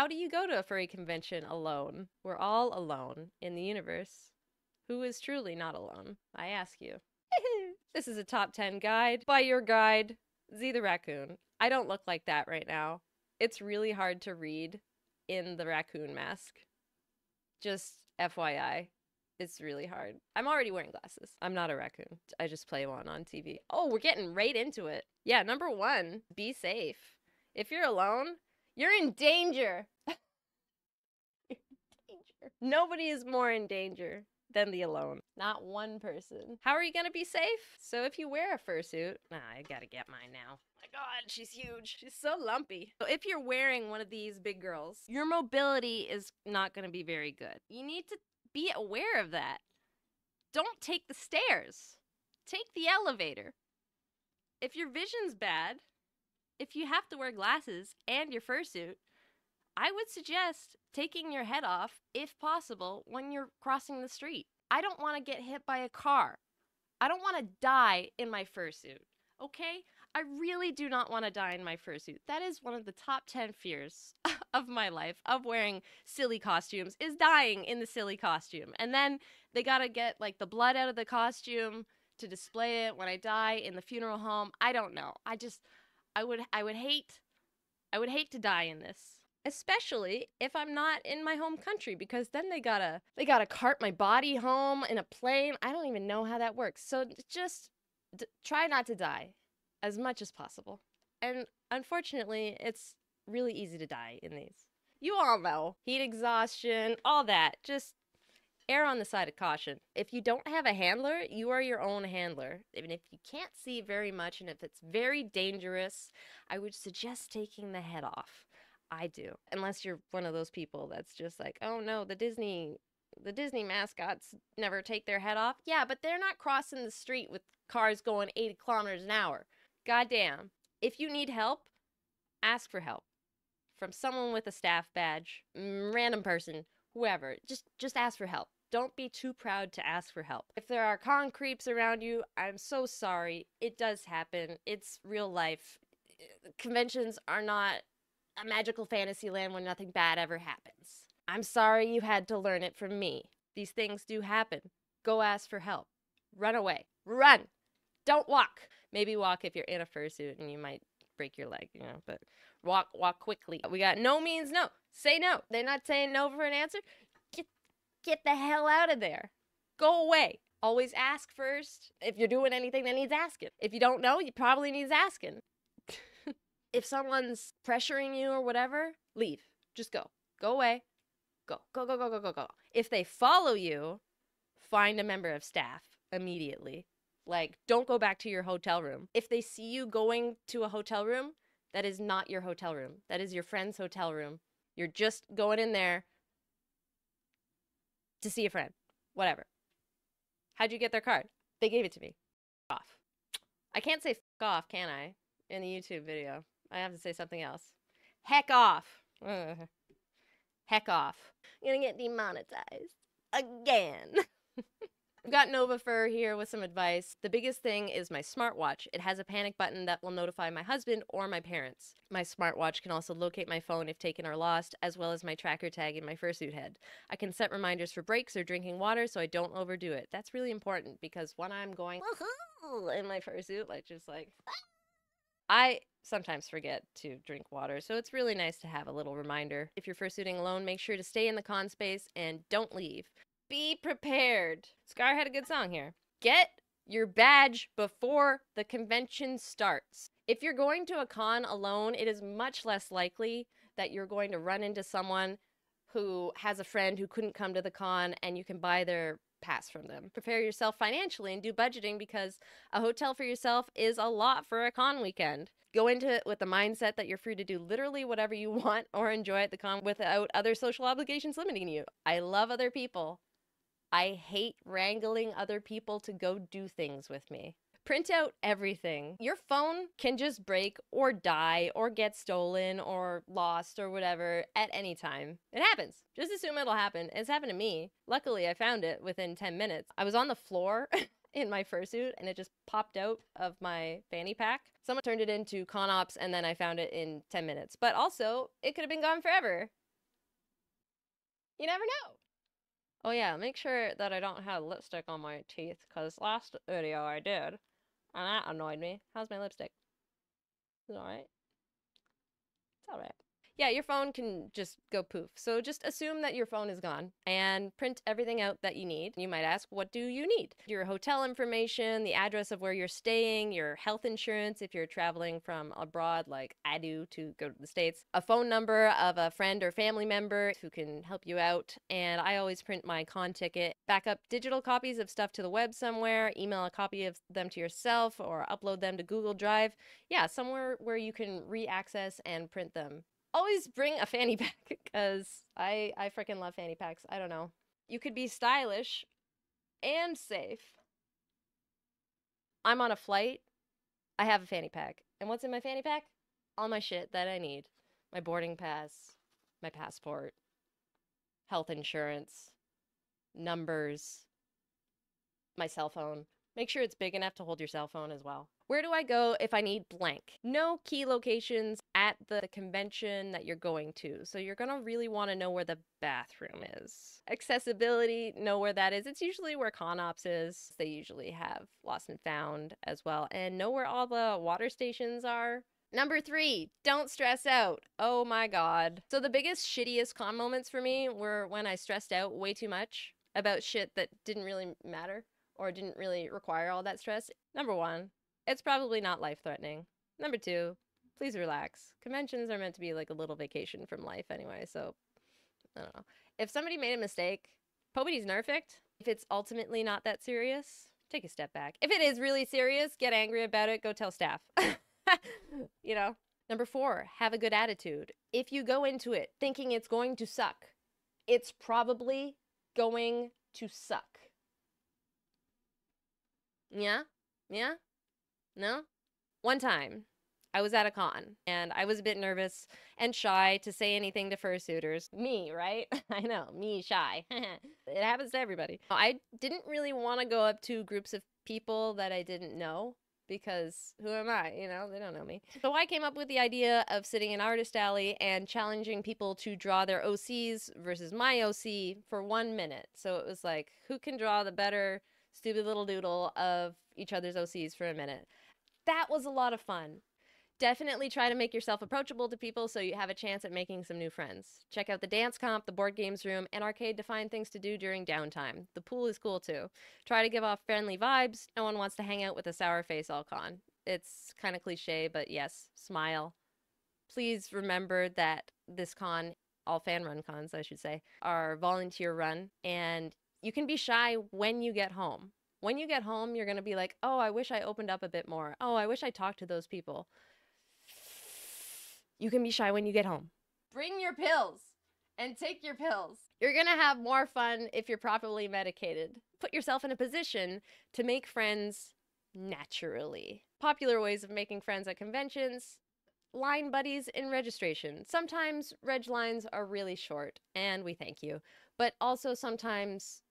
How do you go to a furry convention alone? We're all alone in the universe. Who is truly not alone? I ask you. This is a top 10 guide by your guide, Z the Raccoon. I don't look like that right now. It's really hard to read in the raccoon mask. Just FYI. It's really hard. I'm already wearing glasses. I'm not a raccoon. I just play one on TV. Oh, we're getting right into it. Yeah, number 1, be safe. If you're alone, you're in danger. You're in danger. Nobody is more in danger than the alone. Not one person. How are you gonna be safe? So if you wear a fursuit, I gotta get mine now. My God, she's huge. She's so lumpy. So if you're wearing one of these big girls, your mobility is not gonna be very good. You need to be aware of that. Don't take the stairs. Take the elevator. If your vision's bad, if you have to wear glasses and your fursuit, I would suggest taking your head off, if possible, when you're crossing the street. I don't want to get hit by a car. I don't want to die in my fursuit, okay? I really do not want to die in my fursuit. That is one of the top 10 fears of my life, of wearing silly costumes, is dying in the silly costume. And then they gotta get, like, the blood out of the costume to display it when I die in the funeral home. I don't know. I would hate to die in this. Especially if I'm not in my home country, because then they gotta cart my body home in a plane. I don't even know how that works. So just try not to die as much as possible. And unfortunately, it's really easy to die in these. You all know. Heat exhaustion, all that. Just err on the side of caution. If you don't have a handler, you are your own handler. Even if you can't see very much and if it's very dangerous, I would suggest taking the head off. I do. Unless you're one of those people that's just like, oh no, the Disney mascots never take their head off. Yeah, but they're not crossing the street with cars going 80 kilometers an hour. Goddamn. If you need help, ask for help. From someone with a staff badge, random person, whoever. Just ask for help. Don't be too proud to ask for help. If there are con creeps around you, I'm so sorry. It does happen. It's real life. Conventions are not a magical fantasy land where nothing bad ever happens. I'm sorry you had to learn it from me. These things do happen. Go ask for help. Run away. Run! Don't walk. Maybe walk if you're in a fursuit and you might break your leg, but walk quickly. We got no means no. Say no. They're not saying no for an answer. Get the hell out of there. Go away. Always ask first. If you're doing anything that needs asking. If you don't know, you probably needs asking. If someone's pressuring you or whatever, leave. Just go. Go away. Go. Go. If they follow you, find a member of staff immediately. Like, don't go back to your hotel room. If they see you going to a hotel room, that is not your hotel room. That is your friend's hotel room. You're just going in there to see a friend. Whatever. How'd you get their card? They gave it to me. Off. I can't say f off, can I? In the YouTube video. I have to say something else. Heck off. Heck off. I'm gonna get demonetized. Again. I've got Nova Fur here with some advice. The biggest thing is my smartwatch. It has a panic button that will notify my husband or my parents. My smartwatch can also locate my phone if taken or lost, as well as my tracker tag in my fursuit head. I can set reminders for breaks or drinking water so I don't overdo it. That's really important because when I'm going woohoo in my fursuit, I sometimes forget to drink water, so it's really nice to have a little reminder. If you're fursuiting alone, make sure to stay in the con space and don't leave. Be prepared. Scar had a good song here. Get your badge before the convention starts. If you're going to a con alone, it is much less likely that you're going to run into someone who has a friend who couldn't come to the con and you can buy their pass from them. Prepare yourself financially and do budgeting because a hotel for yourself is a lot for a con weekend. Go into it with the mindset that you're free to do literally whatever you want or enjoy at the con without other social obligations limiting you. I love other people. I hate wrangling other people to go do things with me. Print out everything. Your phone can just break or die or get stolen or lost or whatever at any time. It happens. Just assume it'll happen. It's happened to me. Luckily, I found it within 10 minutes. I was on the floor in my fursuit and it just popped out of my fanny pack. Someone turned it into con ops and then I found it in 10 minutes. But also, it could have been gone forever. You never know. Oh yeah, make sure that I don't have lipstick on my teeth, because last video I did, and that annoyed me. How's my lipstick? Is it alright? It's alright. Yeah, your phone can just go poof. So just assume that your phone is gone and print everything out that you need. You might ask, what do you need? Your hotel information, the address of where you're staying, your health insurance if you're traveling from abroad like I do to go to the States, a phone number of a friend or family member who can help you out, and I always print my con ticket, back up digital copies of stuff to the web somewhere, email a copy of them to yourself, or upload them to Google Drive. Yeah, somewhere where you can re-access and print them. Always bring a fanny pack, because I freaking love fanny packs. I don't know. You could be stylish and safe. I'm on a flight. I have a fanny pack. And what's in my fanny pack? All my shit that I need. My boarding pass, my passport, health insurance, numbers, my cell phone. Make sure it's big enough to hold your cell phone as well. Where do I go if I need blank? No key locations at the convention that you're going to. So you're gonna really want to know where the bathroom is. Accessibility, know where that is. It's usually where ConOps is. They usually have Lost and Found as well. And know where all the water stations are. Number 3, don't stress out. Oh my god. So the biggest, shittiest con moments for me were when I stressed out way too much about shit that didn't really matter or didn't really require all that stress. Number 1, it's probably not life-threatening. Number 2, please relax. Conventions are meant to be like a little vacation from life anyway, so I don't know. If somebody made a mistake, nobody's perfect. If it's ultimately not that serious, take a step back. If it is really serious, get angry about it, go tell staff. You know? Number 4, have a good attitude. If you go into it thinking it's going to suck, it's probably going to suck. Yeah? Yeah? No? One time, I was at a con, and I was a bit nervous and shy to say anything to fursuiters. Me, right? I know, me, shy. It happens to everybody. I didn't really want to go up to groups of people that I didn't know, because who am I? You know, they don't know me. So I came up with the idea of sitting in Artist Alley and challenging people to draw their OCs versus my OC for 1 minute. So it was like, who can draw the better stupid little doodle of each other's OCs for a minute? That was a lot of fun. Definitely try to make yourself approachable to people so you have a chance at making some new friends. Check out the dance comp, the board games room, and arcade to find things to do during downtime. The pool is cool too. Try to give off friendly vibes. No one wants to hang out with a sour face all con. It's kind of cliche, but yes, smile. Please remember that this con, all fan-run cons I should say, are volunteer-run, and you can be shy when you get home. When you get home, you're going to be like, oh, I wish I opened up a bit more. Oh, I wish I talked to those people. You can be shy when you get home. Bring your pills and take your pills. You're going to have more fun if you're properly medicated. Put yourself in a position to make friends naturally. Popular ways of making friends at conventions: line buddies in registration. Sometimes reg lines are really short, and we thank you. But also sometimes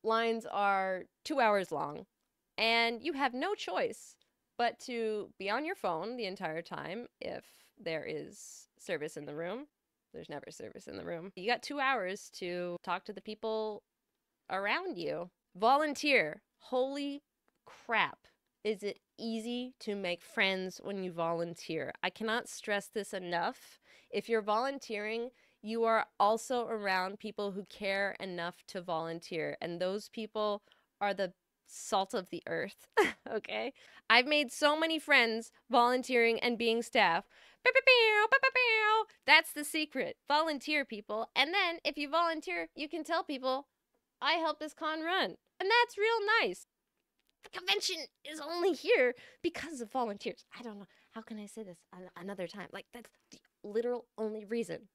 lines are 2 hours long, and you have no choice but to be on your phone the entire time if there is service in the room. There's never service in the room. You got 2 hours to talk to the people around you. Volunteer. Holy crap. Is it easy to make friends when you volunteer? I cannot stress this enough. If you're volunteering, you are also around people who care enough to volunteer, and those people are the salt of the earth. Okay? I've made so many friends volunteering and being staff. That's the secret. Volunteer, people. And then if you volunteer, you can tell people, I helped this con run. And that's real nice. The convention is only here because of volunteers. I don't know. How can I say this another time? Like, that's the literal only reason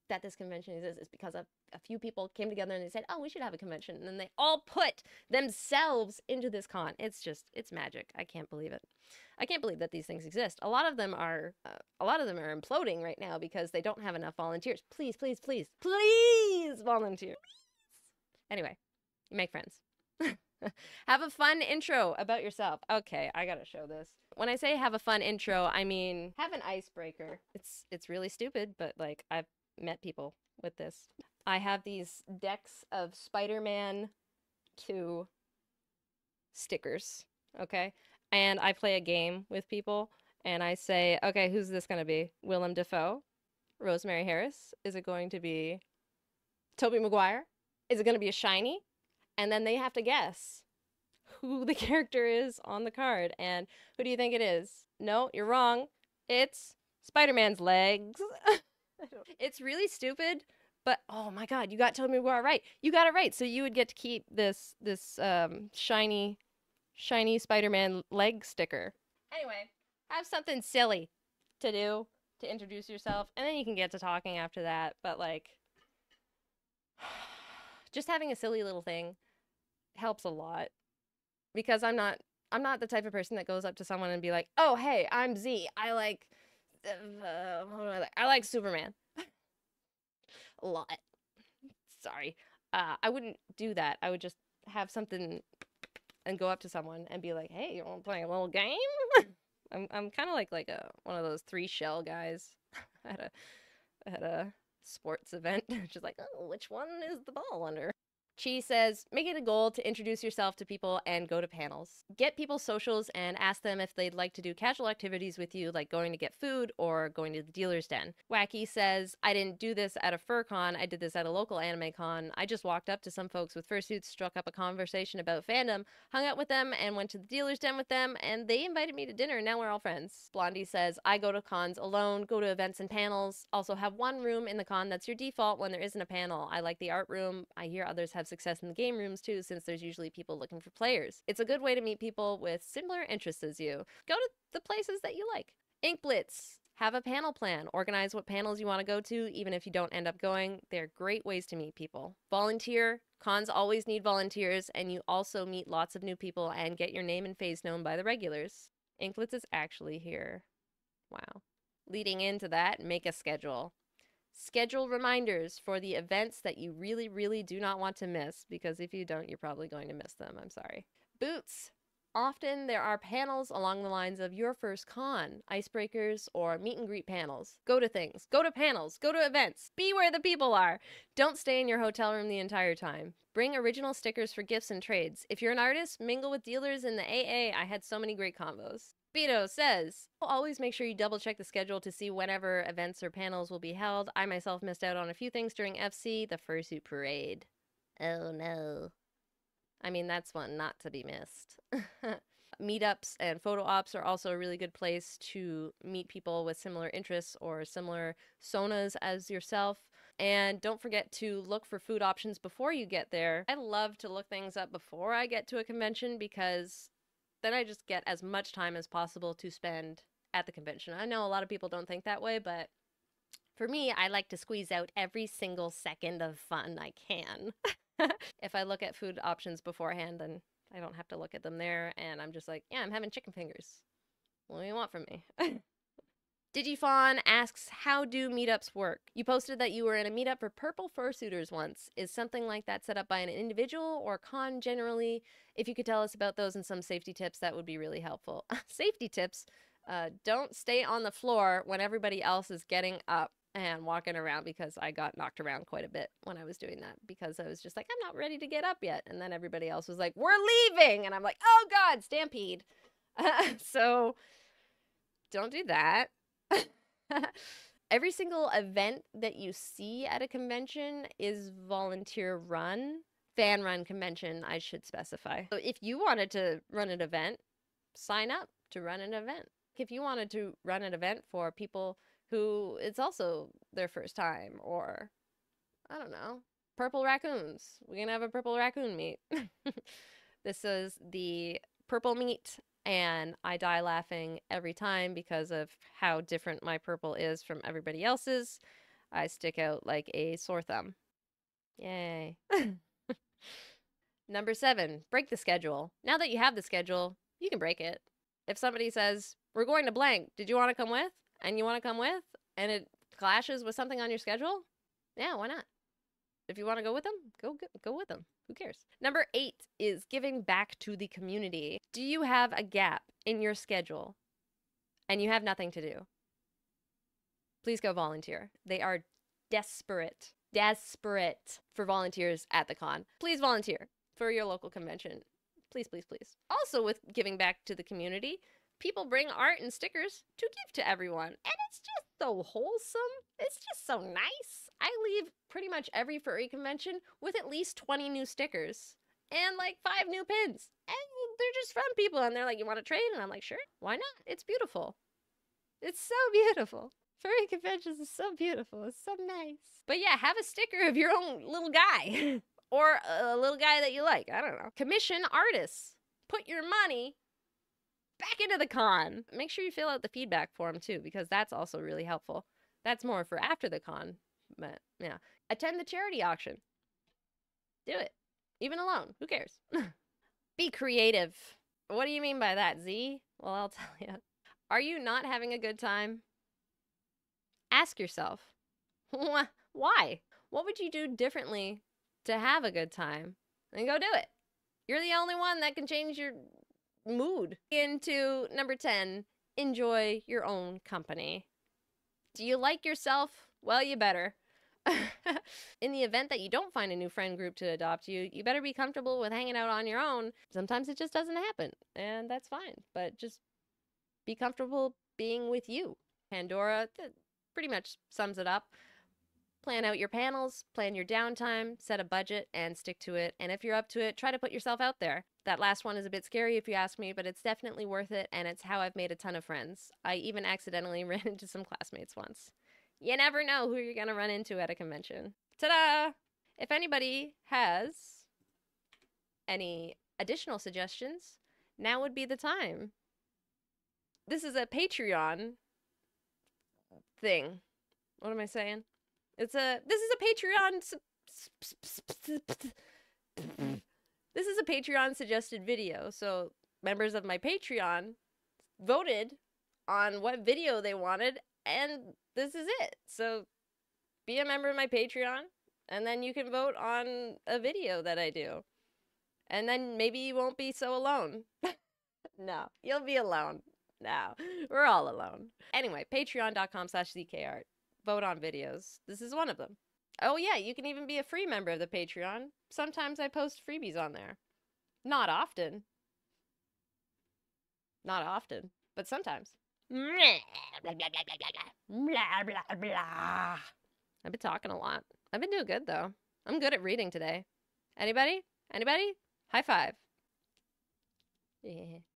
that this convention exists, is because a few people came together and they said, oh, we should have a convention. And then they all put themselves into this con. It's magic. I can't believe it. I can't believe that these things exist. A lot of them are imploding right now because they don't have enough volunteers. Please, please, please, please volunteer. Anyway, you make friends. Have a fun intro about yourself. Okay, I gotta show this. When I say have a fun intro, I mean have an icebreaker. It's really stupid, but like I've met people with this. I have these decks of Spider-Man 2 stickers, okay? And I play a game with people and I say, okay, who's this gonna be? Willem Dafoe? Rosemary Harris? Is it going to be Tobey Maguire? Is it gonna be a shiny? And then they have to guess who the character is on the card. And who do you think it is? No, you're wrong. It's Spider-Man's legs. It's really stupid, but oh my god, you got Tobey Maguire right. You got it right. So you would get to keep this shiny Spider-Man leg sticker. Anyway, have something silly to do to introduce yourself, and then you can get to talking after that. But like, just having a silly little thing helps a lot, because I'm not the type of person that goes up to someone and be like, oh hey, I'm Z, I like I like Superman a lot. Sorry, I wouldn't do that. I would just have something and go up to someone and be like, hey, you want to play a little game? I'm kind of like one of those 3 shell guys at a sports event, just like, oh, which one is the ball under? Chi says, make it a goal to introduce yourself to people and go to panels. Get people's socials and ask them if they'd like to do casual activities with you, like going to get food or going to the dealer's den. Wacky says, I didn't do this at a fur con, I did this at a local anime con. I just walked up to some folks with fursuits, struck up a conversation about fandom, hung out with them, and went to the dealer's den with them, and they invited me to dinner, and now we're all friends. Blondie says, I go to cons alone, go to events and panels, also have one room in the con that's your default when there isn't a panel. I like the art room. I hear others have success in the game rooms too, since there's usually people looking for players. It's a good way to meet people with similar interests as you. Go to the places that you like. Ink Blitz. Have a panel plan. Organize what panels you want to go to, even if you don't end up going. They're great ways to meet people. Volunteer. Cons always need volunteers, and you also meet lots of new people and get your name and face known by the regulars. Ink Blitz is actually here. Wow. Leading into that, make a schedule. Schedule reminders for the events that you really, really do not want to miss, because if you don't, you're probably going to miss them. I'm sorry. Boots. Often there are panels along the lines of your first con, icebreakers, or meet and greet panels. Go to things, go to panels, go to events, be where the people are. Don't stay in your hotel room the entire time. Bring original stickers for gifts and trades. If you're an artist, mingle with dealers in the AA. I had so many great combos. Beto says, always make sure you double check the schedule to see whenever events or panels will be held. I myself missed out on a few things during FC, the Fursuit Parade. Oh no. I mean, that's one not to be missed. Meetups and photo ops are also a really good place to meet people with similar interests or similar sonas as yourself. And don't forget to look for food options before you get there. I love to look things up before I get to a convention, because then I just get as much time as possible to spend at the convention. I know a lot of people don't think that way, but for me, I like to squeeze out every single second of fun I can. If I look at food options beforehand, then I don't have to look at them there, and I'm just like, yeah, I'm having chicken fingers. What do you want from me? Digifawn asks, how do meetups work? You posted that you were in a meetup for purple fursuiters once. Is something like that set up by an individual or con generally? If you could tell us about those and some safety tips, that would be really helpful. Safety tips, don't stay on the floor when everybody else is getting up and walking around, because I got knocked around quite a bit when I was doing that, because I was just like, I'm not ready to get up yet. And then everybody else was like, we're leaving. And I'm like, oh God, stampede. So don't do that. Every single event that you see at a convention is volunteer run, fan run convention, I should specify. So if you wanted to run an event, sign up to run an event. If you wanted to run an event for people who it's also their first time, or I don't know, purple raccoons. We're gonna have a purple raccoon meet. This is the purple meet, and I die laughing every time because of how different my purple is from everybody else's. I stick out like a sore thumb. Yay. Number 7, break the schedule. Now that you have the schedule, you can break it. If somebody says, we're going to blank, did you want to come with? And you want to come with, and it clashes with something on your schedule? Yeah, why not? If you want to go with them, go with them. Who cares? Number 8 is giving back to the community. Do you have a gap in your schedule and you have nothing to do? Please go volunteer. They are desperate for volunteers at the con. Please volunteer for your local convention. Please, please, please. Also, with giving back to the community, people bring art and stickers to give to everyone. And it's just so wholesome. It's just so nice. I leave pretty much every furry convention with at least 20 new stickers and like 5 new pins. And they're just from people. And they're like, you want to trade? And I'm like, sure, why not? It's beautiful. It's so beautiful. Furry conventions is so beautiful. It's so nice. But yeah, have a sticker of your own little guy. Or a little guy that you like. I don't know. Commission artists. Put your money back into the con. Make sure you fill out the feedback form too, because that's also really helpful. That's more for after the con. But yeah. Attend the charity auction. Do it. Even alone. Who cares? Be creative. What do you mean by that, Z? Well, I'll tell you. Are you not having a good time? Ask yourself. Why? What would you do differently to have a good time? And go do it. You're the only one that can change your mood. Into number 10, enjoy your own company. Do you like yourself? Well, you better. In the event that you don't find a new friend group to adopt you, you better be comfortable with hanging out on your own. Sometimes it just doesn't happen, and that's fine. But just be comfortable being with you. Pandora pretty much sums it up. Plan out your panels, plan your downtime, set a budget, and stick to it. And if you're up to it, try to put yourself out there. That last one is a bit scary if you ask me, but it's definitely worth it, and it's how I've made a ton of friends. I even accidentally ran into some classmates once. You never know who you're going to run into at a convention. Ta-da! If anybody has any additional suggestions, now would be the time. This is a Patreon thing. What am I saying? This is a Patreon this is a Patreon suggested video. So members of my Patreon voted on what video they wanted, and this is it. So be a member of my Patreon, and then you can vote on a video that I do. And then maybe you won't be so alone. No, you'll be alone. No, we're all alone. Anyway, patreon.com/ZKArt. Vote on videos. This is one of them. Oh yeah, you can even be a free member of the Patreon. Sometimes I post freebies on there. Not often. Not often, but sometimes. I've been talking a lot. I've been doing good though. I'm good at reading today. Anybody? Anybody? High five. Yeah.